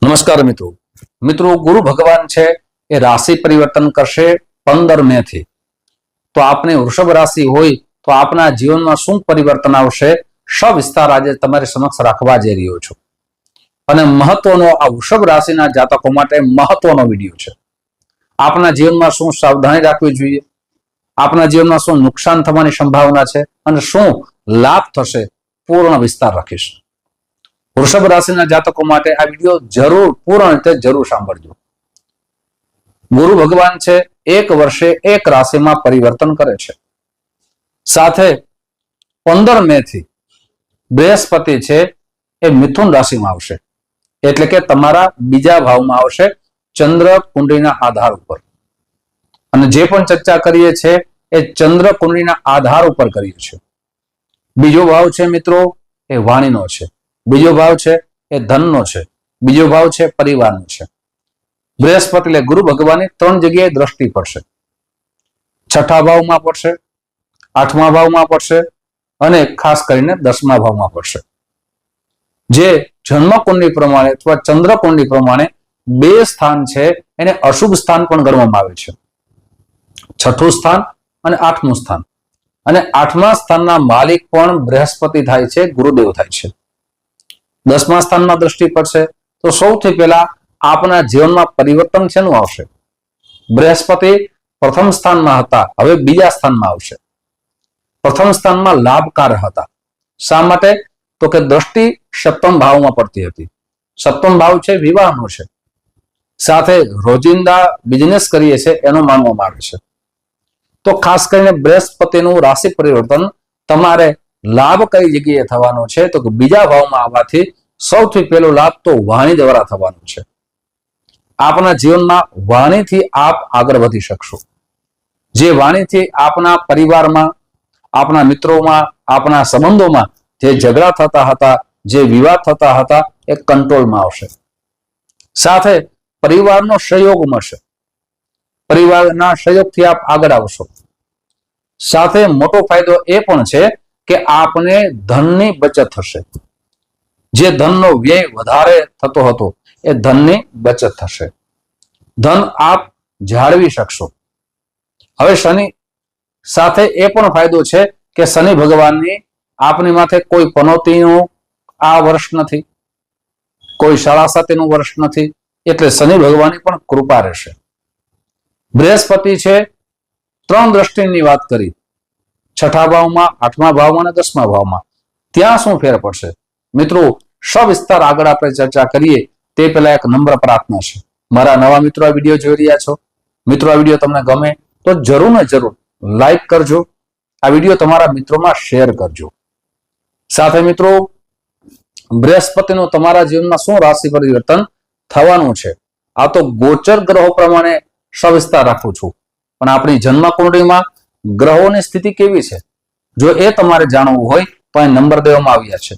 નમસ્કાર મિત્રો મિત્રો ગુરુ ભગવાન છે એ રાશિ પરિવર્તન કરશે 15 મે થી। તો આપને વૃષભ રાશિ હોય તો આપના જીવનમાં શું પરિવર્તન આવશે સવિસ્તાર આજે તમારી સમક્ષ રાખવા જઈ રહ્યો છું। અને મહત્વનો આ વૃષભ રાશિના જાતકો માટે મહત્વનો વિડીયો છે। આપના જીવનમાં શું સાવધાની રાખવી જોઈએ, આપના જીવનમાં શું નુકસાન થવાની સંભાવના છે અને શું લાભ થશે, પૂર્ણ વિસ્તાર રાખીશ। વૃષભ રાશિના જાતકો માટે આ વિડીયો જરૂર પૂર્ણ રીતે જરૂર સાંભળજો। ગુરુ ભગવાન છે એક વર્ષે એક રાશિમાં પરિવર્તન કરે છે। સાથે 15 મે થી બૃહસ્પતિ છે એ મિથુન રાશિમાં આવશે, એટલે કે તમારા બીજા ભાવમાં આવશે ચંદ્ર કુંડળીના આધાર ઉપર। અને જે પણ ચર્ચા કરીએ છીએ એ ચંદ્ર કુંડળીના આધાર ઉપર કરીએ છીએ। બીજો ભાવ છે મિત્રો એ વાણીનો છે, બીજો ભાવ છે એ ધનનો છે, બીજો ભાવ છે પરિવારનો છે। બૃહસ્પતિ એટલે ગુરુ ભગવાનની 3 જગ્યાએ દ્રષ્ટિ પડશે। 6થા ભાવમાં પડશે, 8મા ભાવમાં પડશે અને ખાસ કરીને 10મા ભાવમાં પડશે। જે જન્મ કુંડળી પ્રમાણે અથવા ચંદ્ર કુંડળી પ્રમાણે 2 સ્થાન છે એને અશુભ સ્થાન પણ ગણવામાં આવે છે। 6થું સ્થાન અને 8મું સ્થાન, અને 8મા સ્થાનના માલિક પણ બૃહસ્પતિ થાય છે, ગુરુદેવ થાય છે। 10મા સ્થાનમાં દ્રષ્ટિ પડશે તો સૌથી પહેલા આપના જીવનમાં પરિવર્તન શેનું આવશે? બૃહસ્પતિ પ્રથમ સ્થાનમાં હતા, હવે બીજા સ્થાનમાં આવશે। પ્રથમ સ્થાનમાં લાભકાર હતા, શા માટે? તો કે દ્રષ્ટિ સપ્તમ ભાવમાં પડતી હતી। સપ્તમ ભાવ છે વિવાહનો છે, સાથે રોજિંદા બિઝનેસ કરીએ છીએ એનો માનવામાં આવે છે। તો ખાસ કરીને બૃહસ્પતિનું રાશિ પરિવર્તન તમારે લાભ કઈ જગ્યાએ થવાનો છે? તો કે બીજા ભાવમાં આવવાથી સૌથી પહેલો લાભ તો વાણી દ્વારા થવાનો છે। આપના જીવનમાં વાણીથી આપ આગળ વધી શકશો। જે વાણીથી આપના પરિવારમાં, આપના મિત્રોમાં, આપના સંબંધોમાં જે ઝઘડા થતા હતા, જે વિવાદ થતા હતા એ કંટ્રોલમાં આવશે। સાથે પરિવારનો સહયોગ મળશે, પરિવારના સહયોગથી આપ આગળ આવશો। સાથે મોટો ફાયદો એ પણ છે કે આપને ધનની બચત થશે। જે ધનનો વ્યય વધારે થતો હતો એ ધનની બચત થશે। ધન આપ જાળવી શકશો। હવે શનિ સાથે એ પણ ફાયદો છે કે શનિ ભગવાનની આપની માથે કોઈ પનોતીનું આ વર્ષ નથી, કોઈ શાળા સાથેનું વર્ષ નથી, એટલે શનિ ભગવાનની પણ કૃપા રહેશે। બૃહસ્પતિ છે 3 દ્રષ્ટિની વાત કરી, 6થા ભાવમાં, 8મા ભાવમાં અને 10મા ભાવમાં। ત્યાં શું ફેર પડશે મિત્રો? સવિસ્તાર આગળ આપણે ચર્ચા કરીએ તે પહેલા એક નમ્ર પ્રાર્થના છે। મારા નવા મિત્રો આ વિડીયો જોઈ રહ્યા છો, મિત્રો આ વિડીયો તમને ગમે તો જરૂર ને જરૂર લાઈક કરજો, આ વિડીયો તમારા મિત્રોમાં શેર કરજો। સાથે મિત્રો બૃહસ્પતિનું તમારા જીવનમાં શું રાશિ પરિવર્તન થવાનું છે આ તો ગોચર ગ્રહો પ્રમાણે સવિસ્તાર રાખું છું, પણ આપણી જન્મ કુંડળીમાં ગ્રહોની સ્થિતિ કેવી છે જો એ તમારે જાણવું હોય તો અહીં નંબર દેવામાં આવ્યા છે।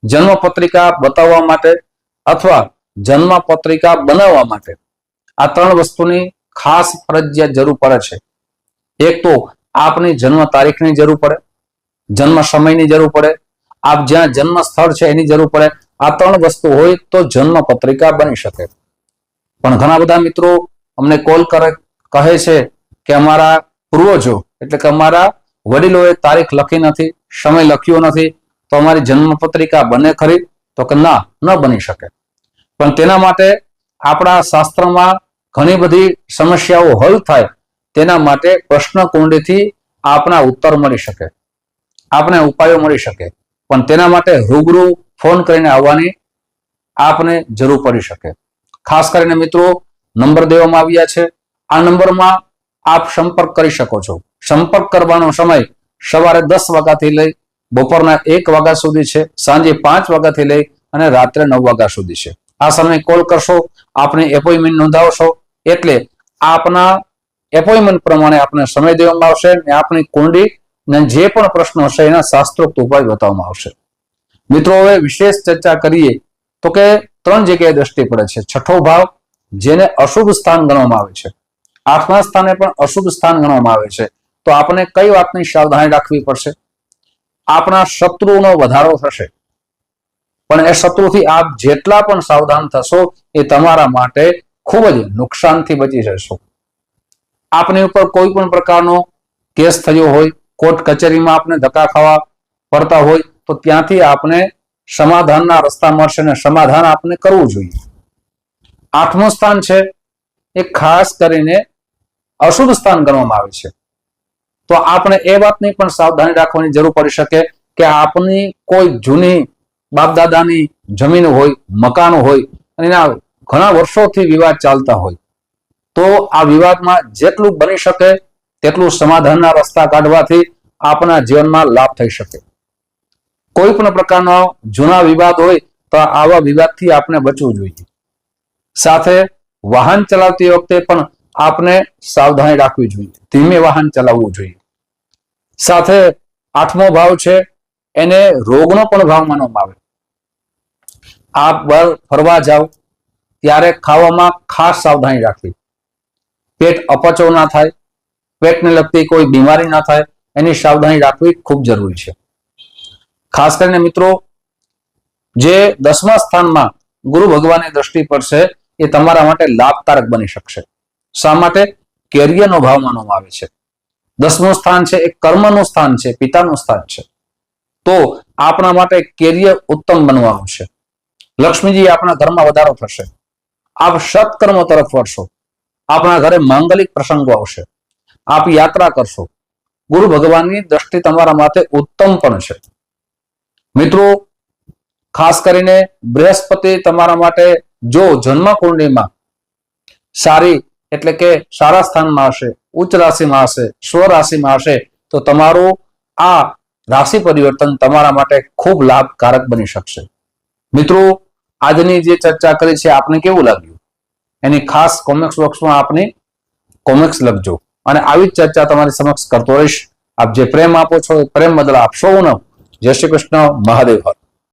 જન્મ પત્રિકા બતાવવા માટે અથવા જન્મ પત્રિકા બનાવવા માટે આ 3 વસ્તુની ખાસ ફરજિયાત જરૂર પડે છે। એક તો આપની જન્મ તારીખની જરૂર પડે, જન્મ સમયની જરૂર પડે, આપ જ્યાં જન્મ સ્થળ છે એની જરૂર પડે। આ 3 વસ્તુ હોય તો જન્મ પત્રિકા બની શકે। પણ ઘણા બધા મિત્રો અમને કોલ કરે, કહે છે કે અમારા પૂર્વજો એટલે કે અમારા વડીલોએ તારીખ લખી નથી, સમય લખ્યો નથી, તો અમારી જન્મ પત્રિકા બને ખરી? તો કે ના, ન બની શકે। પણ તેના માટે આપણા શાસ્ત્રમાં ઘણી બધી સમસ્યાઓ હલ થાય તેના માટે પ્રશ્ન કુંડળીથી આપના ઉત્તર મળી શકે, આપને ઉપાયો મળી શકે, પણ તેના માટે રૂબરૂ ફોન કરીને આવવાની આપને જરૂર પડી શકે। ખાસ કરીને મિત્રો નંબર દેવામાં આવ્યા છે, આ નંબરમાં આપ સંપર્ક કરી શકો છો। સંપર્ક કરવાનો સમય સવારે 10 વાગ્યાથી લઈ બપોરના 1 વાગ્યા સુધી છે, સાંજે 5 વાગ્યાથી લઈ અને રાત્રે 9 વાગ્યા સુધી છે। આ સમયે કોલ કરશો, આપની એપોઇન્ટમેન્ટ નોંધાવશો એટલે આપના એપોઇન્ટમેન્ટ પ્રમાણે આપને સમય દેવામાં આવશે અને આપની કુંડળી ને જે પણ પ્રશ્નો હશે એના શાસ્ત્રોક્ત ઉપાય બતાવવામાં આવશે। મિત્રો હવે વિશેષ ચર્ચા કરીએ તો કે 3 જગ્યાએ દ્રષ્ટિ પડે છે। 6થો ભાવ જેને અશુભ સ્થાન ગણવામાં આવે છે, 8મા સ્થાને પણ અશુભ સ્થાન ગણવામાં આવે છે, તો આપણે કઈ વાતની સાવધાની રાખવી પડશે? આપણા શત્રુનો વધારો થશે, પણ એ શત્રુથી આપ જેટલા પણ સાવધાન થશો એ તમારા માટે ખૂબ જ નુકસાનથી બચી જશો. આપની ઉપર કોઈ પણ પ્રકારનો કેસ થયો હોય, કોર્ટ કચેરીમાં આપને ધક્કા ખાવા પડતા હોય તો ત્યાંથી આપને સમાધાનના રસ્તા મળશે અને સમાધાન આપને કરવું જોઈએ. 8મું સ્થાન છે એ ખાસ કરીને અશુભ સ્થાન ગણવામાં આવે છે. તો આપણે એ વાતની પણ સાવધાની રાખવાની જરૂર પડી શકે કે આપની કોઈ જૂની બાપ દાદાની જમીન હોય, મકાનો હોય અને એના ઘણા વર્ષોથી વિવાદ ચાલતા હોય તો આ વિવાદમાં જેટલું બની શકે તેટલું સમાધાનના રસ્તા કાઢવાથી આપના જીવનમાં લાભ થઈ શકે. કોઈ પણ પ્રકારનો જૂના વિવાદ હોય તો આવા વિવાદથી આપણે બચવું જોઈએ. સાથે વાહન ચલાવતી વખતે પણ આપને સાવધાની રાખવી જોઈએ, ધીમે વાહન ચલાવવું જોઈએ. સાથે 8મો ભાવ છે એને રોગનો પણ ભાવ માનવામાં આવે. આપ બહાર ફરવા જાઓ ત્યારે ખાવામાં ખાસ સાવધાની રાખવી. પેટ અપચો ના થાય, પેટને લગતી કોઈ બીમારી ના થાય એની સાવધાની રાખવી ખૂબ જરૂરી છે. ખાસ કરીને મિત્રો જે 10મા સ્થાનમાં ગુરુ ભગવાનની દ્રષ્ટિ પડશે એ તમારા માટે લાભકારક બની શકશે. શા માટે? કેરિયરનો ભાવ માનવામાં આવે છે. 10મું સ્થાન છે એ કર્મનું સ્થાન છે, પિતાનું સ્થાન છે. તો આપણા માટે કેરિયર ઉત્તમ બનવાનું છે. લક્ષ્મીજી આપણા ઘરમાં વધારો થશે. આપ સત્કર્મ તરફ વળશો. આપણા ઘરે માંગલિક પ્રસંગો આવશે. આપ યાત્રા કરશો. ગુરુ ભગવાનની દ્રષ્ટિ તમારા માટે ઉત્તમ પણ છે. મિત્રો ખાસ કરીને બૃહસ્પતિ તમારા માટે જો જન્મ કુંડળીમાં સારી એટલે કે સારા સ્થાનમાં હશે, ઉચ્ચ રાશિમાં હશે, સ્વ રાશિમાં હશે તો તમારું આ રાશિ પરિવર્તન તમારા માટે ખૂબ લાભકારક બની શકશે. મિત્રો આજની જે ચર્ચા કરી છે આપને કેવું લાગ્યું એની ખાસ કોમેન્ટ્સ બોક્સમાં આપને કોમેન્ટ્સ લખજો અને આવી જ ચર્ચા તમારી સમક્ષ કરતો રહીશ. આપ જે પ્રેમ આપો છો એ પ્રેમ બદલ આપ સૌનો જય શ્રી કૃષ્ણ, મહાદેવ હર.